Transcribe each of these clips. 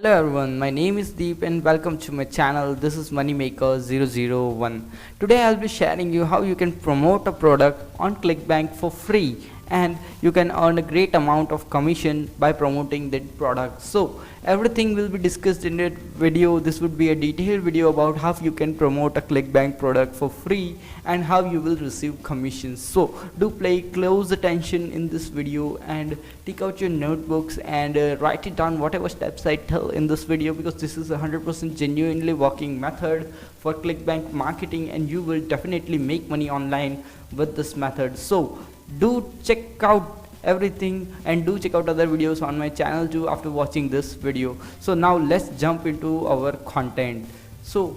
Hello everyone, my name is Deep and welcome to my channel. This is Moneymaker 001. Today I'll be sharing you how you can promote a product on Clickbank for free and you can earn a great amount of commission by promoting that product. So everything will be discussed in that video. This would be a detailed video about how you can promote a Clickbank product for free and how you will receive commissions. So do pay close attention in this video and take out your notebooks and write it down whatever steps I tell in this video, because this is 100% genuinely working method for Clickbank marketing and you will definitely make money online with this method. So do check out everything and do check out other videos on my channel too after watching this video. So now let's jump into our content. So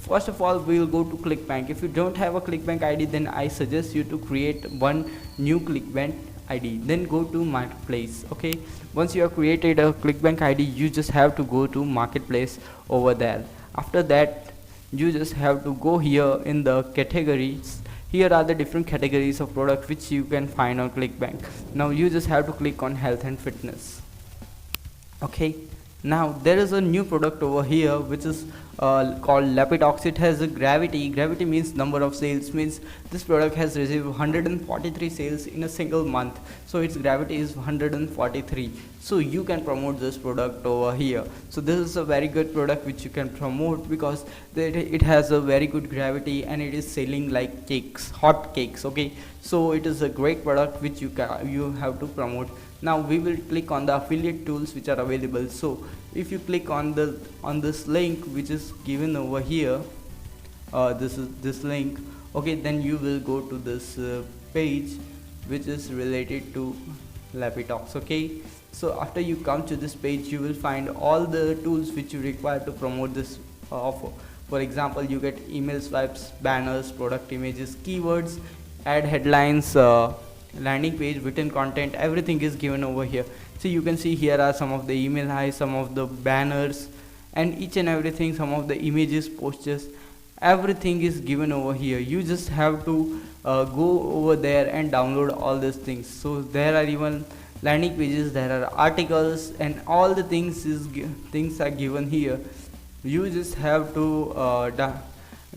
first of all, we will go to Clickbank. If you don't have a Clickbank ID, then I suggest you to create one new Clickbank ID, then go to marketplace. Okay, once you have created a Clickbank ID, you just have to go to marketplace over there. After that, you just have to go here in the categories. Here are the different categories of product which you can find on Clickbank. Now you just have to click on health and fitness. Okay, now there is a new product over here which is called Lapitox. It has a gravity means number of sales, means this product has received 143 sales in a single month, so its gravity is 143. So you can promote this product over here. So this is a very good product which you can promote because it has a very good gravity and it is selling like cakes, hot cakes. Okay, so it is a great product which you have to promote. Now we will click on the affiliate tools which are available. So if you click on this link which is given over here, this is this link. Okay, then you will go to this page which is related to Lapitox. Okay, so after you come to this page, you will find all the tools which you require to promote this offer. For example, you get email swipes, banners, product images, keywords, ad headlines, landing page, written content, everything is given over here. So you can see here are some of the email highs, some of the banners, and each and everything, some of the images, posters, everything is given over here. You just have to go over there and download all these things. So there are even landing pages, there are articles, and all the things are given here. You just have to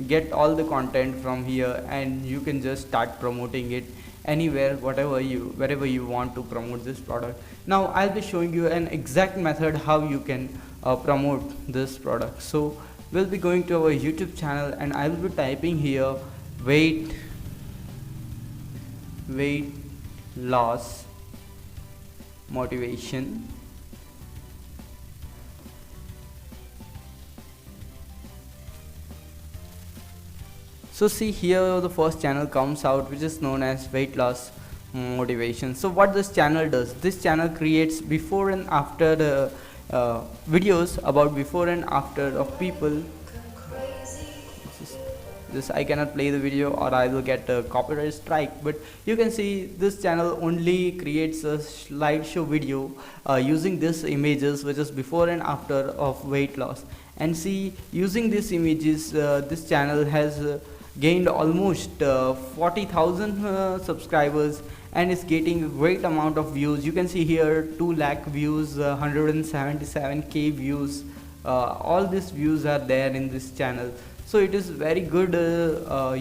get all the content from here and you can just start promoting it anywhere, wherever you want to promote this product. Now I'll be showing you an exact method how you can promote this product. So we'll be going to our YouTube channel and I will be typing here weight loss motivation. So see here the first channel comes out, which is known as weight loss motivation. So what this channel does, this channel creates before and after the videos about before and after of people. This I cannot play the video or I will get a copyright strike, but you can see this channel only creates a slideshow video using these images which is before and after of weight loss. And see, using these images, this channel has gained almost 40,000 subscribers and is getting a great amount of views. You can see here 2 lakh views, 177k views, all these views are there in this channel. So it is very good.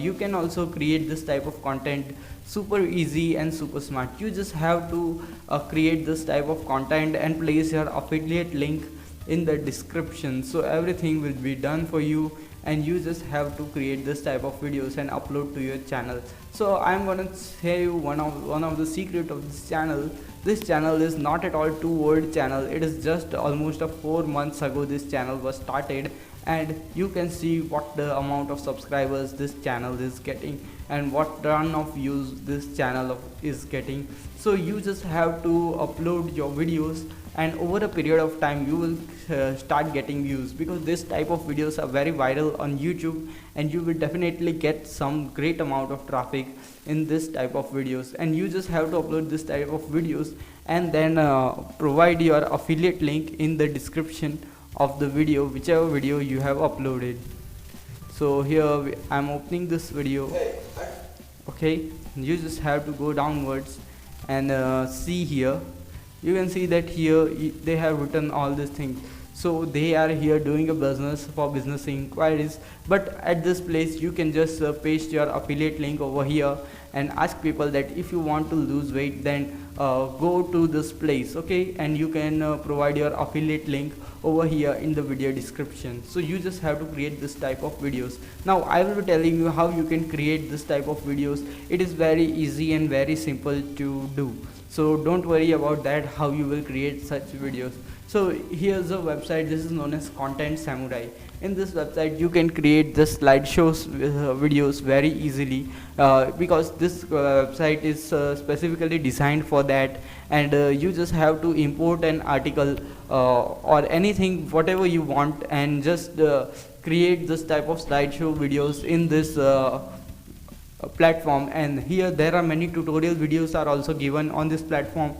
You can also create this type of content super easy and super smart. You just have to create this type of content and place your affiliate link in the description, so everything will be done for you and you just have to create this type of videos and upload to your channel. So I'm gonna share you one of the secret of this channel. This channel is not at all 2-word channel. It is just almost 4 months ago this channel was started, and you can see what the amount of subscribers this channel is getting and what ton of views this channel is getting. So you just have to upload your videos and over a period of time you will start getting views, because this type of videos are very viral on YouTube and you will definitely get some great amount of traffic in this type of videos. And you just have to upload this type of videos and then provide your affiliate link in the description of the video, whichever video you have uploaded. So here I'm opening this video. Okay, you just have to go downwards and see here. You can see that here they have written all these things. so they are here doing a business for business inquiries. But at this place you can just paste your affiliate link over here and ask people that if you want to lose weight, then go to this place, okay, and you can provide your affiliate link over here in the video description. So you just have to create this type of videos. Now I will be telling you how you can create this type of videos. It is very easy and very simple to do, so don't worry about that, how you will create such videos. So here's a website, this is known as Content Samurai. In this website you can create the slideshows videos very easily, because this website is specifically designed for that. And you just have to import an article or anything whatever you want, and just create this type of slideshow videos in this platform. And here there are many tutorial videos are also given on this platform,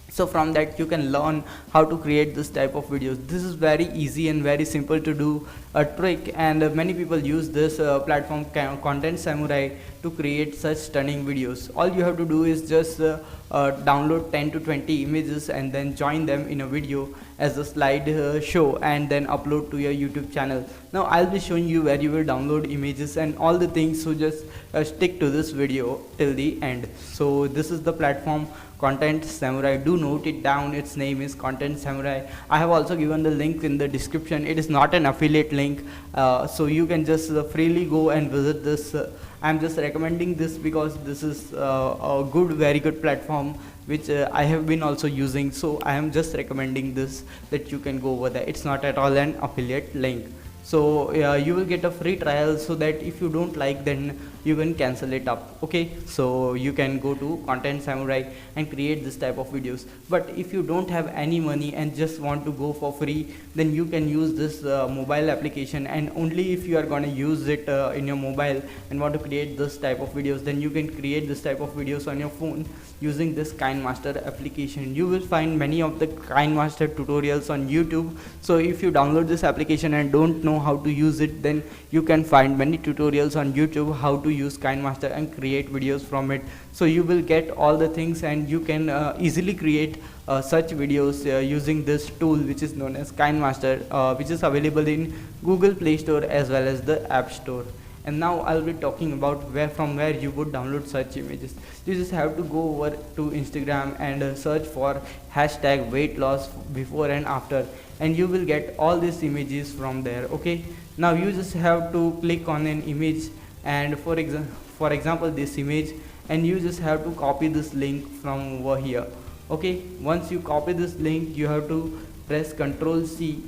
so from that you can learn how to create this type of videos. This is very easy and very simple to do a trick, and many people use this platform Content Samurai to create such stunning videos. All you have to do is just download 10 to 20 images and then join them in a video as a slide show, and then upload to your YouTube channel. Now I'll be showing you where you will download images and all the things, so just stick to this video till the end. So this is the platform Content Samurai. Do note it down, its name is Content Samurai. I have also given the link in the description. It is not an affiliate link, so you can just freely go and visit this. I'm just recommending this because this is a good, very good platform which I have been also using, so I am just recommending this, that you can go over there. It's not at all an affiliate link. So you will get a free trial, so that if you don't like, then you can cancel it up, okay. So you can go to Content Samurai and create this type of videos. But if you don't have any money and just want to go for free, then you can use this mobile application, and only if you are going to use it in your mobile and want to create this type of videos, then you can create this type of videos on your phone using this KineMaster application. You will find many of the KineMaster tutorials on YouTube. So if you download this application and don't know how to use it, then you can find many tutorials on YouTube how to use KineMaster and create videos from it. So you will get all the things, and you can easily create such videos using this tool which is known as KineMaster, which is available in Google Play Store as well as the App Store. And now I'll be talking about from where you would download such images. You just have to go over to Instagram and search for hashtag weight loss before and after, and you will get all these images from there, okay. Now you just have to click on an image, and for example this image, and you just have to copy this link from over here, okay. Once you copy this link, you have to press Ctrl C,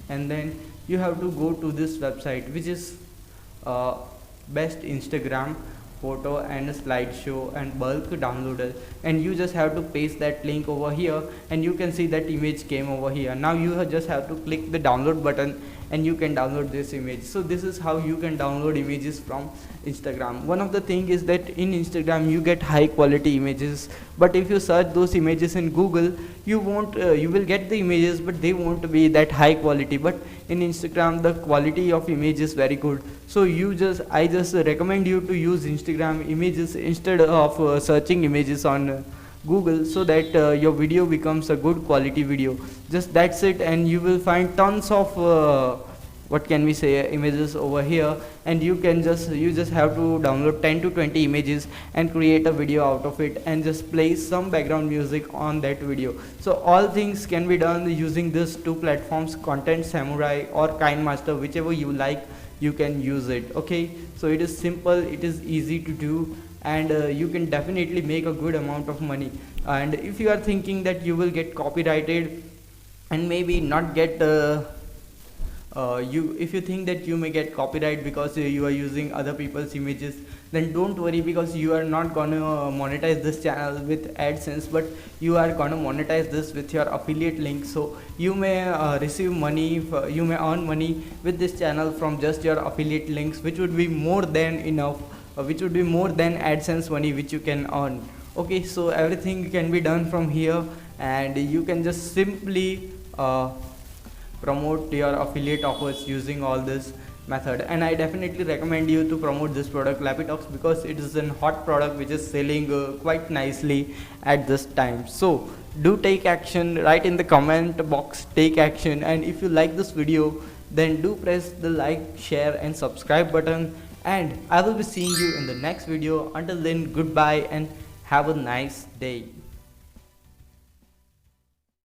and then you have to go to this website which is best Instagram photo and slideshow and bulk downloader, and you just have to paste that link over here, and you can see that image came over here. Now you just have to click the download button, and you can download this image. So this is how you can download images from Instagram. One of the thing is that in Instagram you get high quality images, but if you search those images in Google, you won't you will get the images, but they won't be that high quality. But in Instagram the quality of image is very good. So I just recommend you to use Instagram images instead of searching images on Google, so that your video becomes a good quality video. Just that's it, and you will find tons of what can we say images over here, and you just have to download 10 to 20 images and create a video out of it, and just play some background music on that video. So all things can be done using these two platforms, Content Samurai or KineMaster, whichever you like, you can use it, okay. So it is simple, it is easy to do, and you can definitely make a good amount of money. And if you are thinking that you will get copyrighted and maybe not get if you think that you may get copyright because you are using other people's images, then don't worry, because you are not gonna monetize this channel with AdSense, but you are gonna monetize this with your affiliate link. So you may receive money, you may earn money with this channel from just your affiliate links, which would be more than enough, which would be more than AdSense money which you can earn, okay. So everything can be done from here, and you can just simply promote your affiliate offers using all this method. And I definitely recommend you to promote this product Lapitox, because it is a hot product which is selling quite nicely at this time. So do take action. Write in the comment box, take action. And if you like this video, then do press the like, share and subscribe button, and I will be seeing you in the next video. Until then, goodbye and have a nice day.